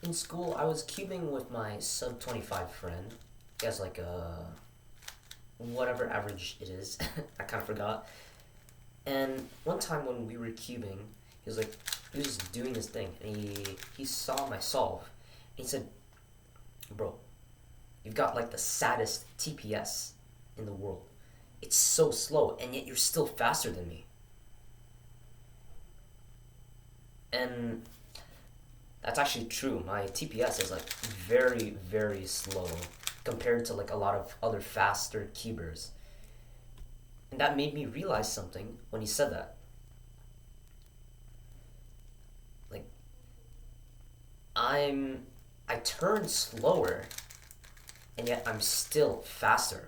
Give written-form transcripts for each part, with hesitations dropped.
In school, I was cubing with my sub 25 friend. He has like a whatever average it is. I kind of forgot. And one time when we were cubing, he was like, he was just doing his thing, and he saw my solve. And he said, "Bro, you've got like the saddest TPS in the world. It's so slow, and yet you're still faster than me." And that's actually true. My TPS is like very, very slow compared to like a lot of other faster cubers. And that made me realize something when he said that. Like I'm I turn slower and yet I'm still faster.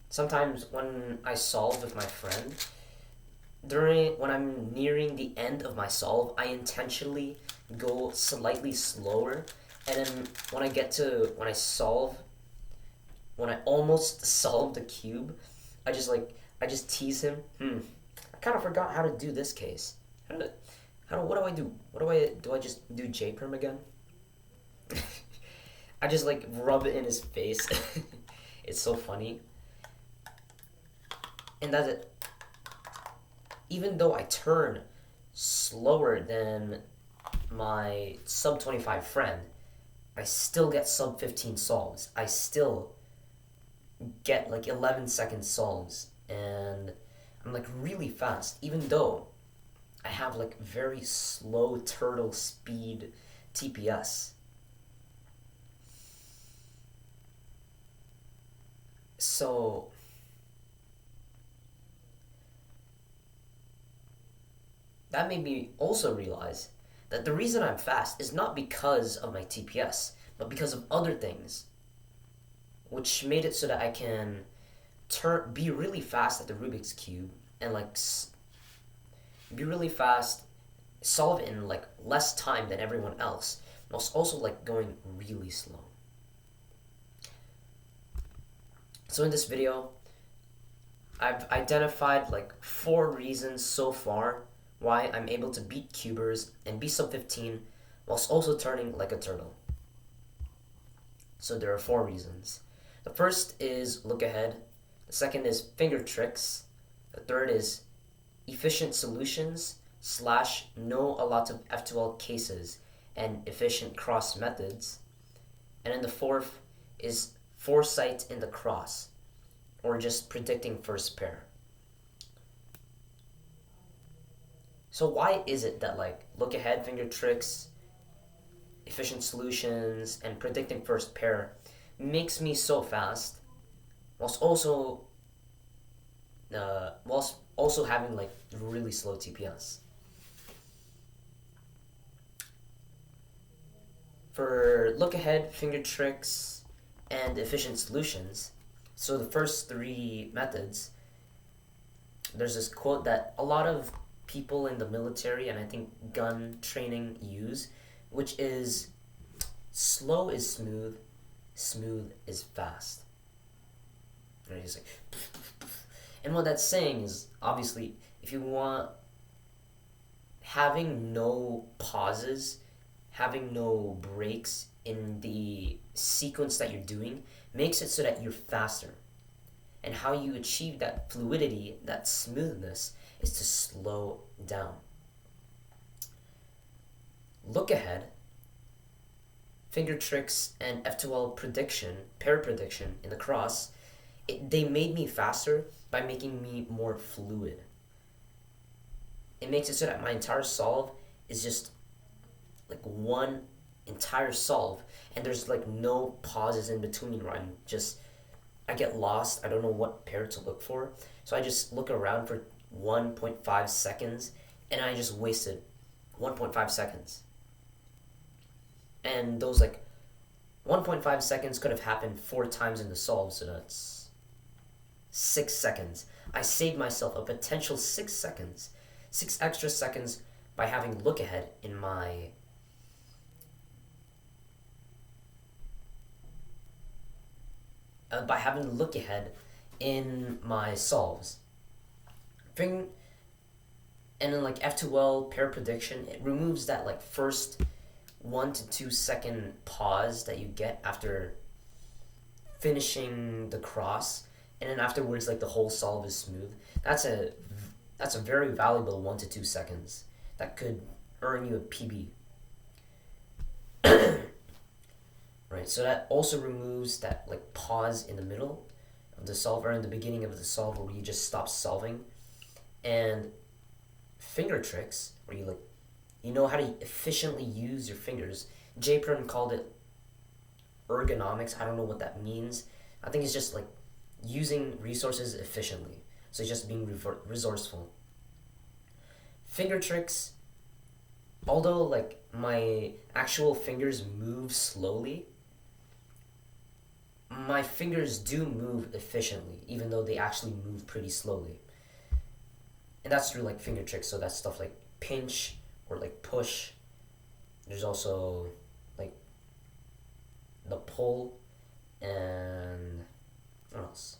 Sometimes when I solve with my friend, during when I'm nearing the end of my solve, I intentionally go slightly slower, and then when I solve, when I almost solve the cube, I just tease him. I kind of forgot how to do this case. How do, what do I do? Do I just do J perm again? I just like rub it in his face. It's so funny, and that's it. Even though I turn slower than my sub 25 friend, I still get sub 15 solves. I still get like 11-second solves, and I'm like really fast, even though I have like very slow turtle speed TPS. So that made me also realize that the reason I'm fast is not because of my TPS, but because of other things, which made it so that I can be really fast at the Rubik's cube and like be really fast, solve it in like less time than everyone else, whilst also like going really slow. So in this video, I've identified like 4 reasons so far why I'm able to beat cubers and be sub 15 whilst also turning like a turtle. So there are 4 reasons. The first is look ahead. The second is finger tricks. The third is efficient solutions slash know a lot of F2L cases and efficient cross methods. And then the fourth is foresight in the cross, or just predicting first pair. So why is it that like look ahead, finger tricks, efficient solutions, and predicting first pair makes me so fast, whilst also having like really slow TPS? For look ahead, finger tricks, and efficient solutions, so the first 3 methods, there's this quote that a lot of people in the military and I think gun training use, which is slow is smooth, smooth is fast. Right? It's like, and what that's saying is obviously if you want having no pauses, having no breaks in the sequence that you're doing makes it so that you're faster. And how you achieve that fluidity, that smoothness, is to slow down. Look ahead, finger tricks, and F2L prediction, pair prediction in the cross, they made me faster by making me more fluid. It makes it so that my entire solve is just like one entire solve, and there's like no pauses in between where I get lost. I don't know what pair to look for. So I just look around for 1.5 seconds and I just wasted 1.5 seconds. And those like 1.5 seconds could have happened 4 times in the solve, so that's 6 seconds. I saved myself a potential 6 seconds, 6 extra seconds by having look ahead in my solves. And then like F2L pair prediction, it removes that like first 1 to 2 second pause that you get after finishing the cross, and then afterwards like the whole solve is smooth. That's a very valuable 1 to 2 seconds that could earn you a PB. Right, so that also removes that like pause in the middle of the solve, or in the beginning of the solve where you just stop solving. And finger tricks where you know how to efficiently use your fingers. J-Perm called it ergonomics. I don't know what that means. I think it's just like using resources efficiently. So it's just being resourceful. Finger tricks, although like my actual fingers move slowly, my fingers do move efficiently, even though they actually move pretty slowly. And that's through like finger tricks. So that's stuff like pinch or like push. There's also like the pull, and what else?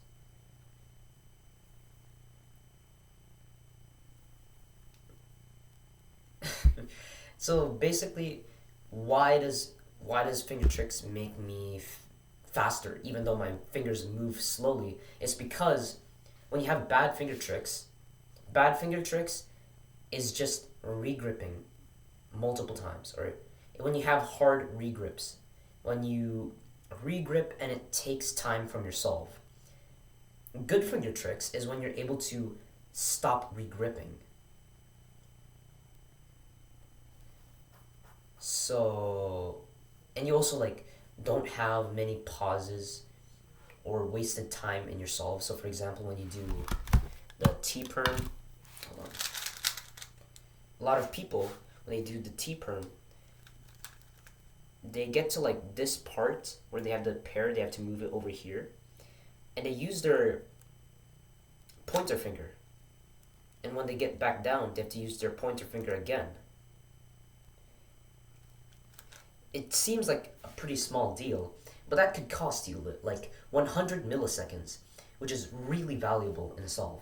So basically, why does finger tricks make me faster even though my fingers move slowly? It's because when you have bad finger tricks is just regripping multiple times, or when you have hard regrips, when you regrip and it takes time from your solve. Good finger tricks is when you're able to stop regripping. So, and you also like don't have many pauses or wasted time in your solve. So, for example, when you do the T perm, hold on. A lot of people when they do the T perm, they get to like this part where they have the pair, they have to move it over here, and they use their pointer finger. And when they get back down, they have to use their pointer finger again. It seems like a pretty small deal, but that could cost you like 100 milliseconds, which is really valuable in a solve.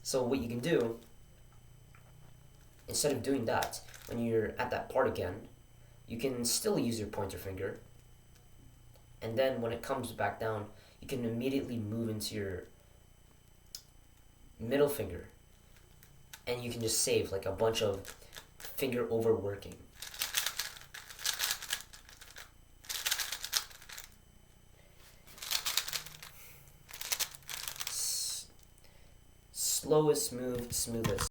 So what you can do, instead of doing that, when you're at that part again, you can still use your pointer finger, and then when it comes back down, you can immediately move into your middle finger, and you can just save like a bunch of finger overworking. Slowest move, smoothest.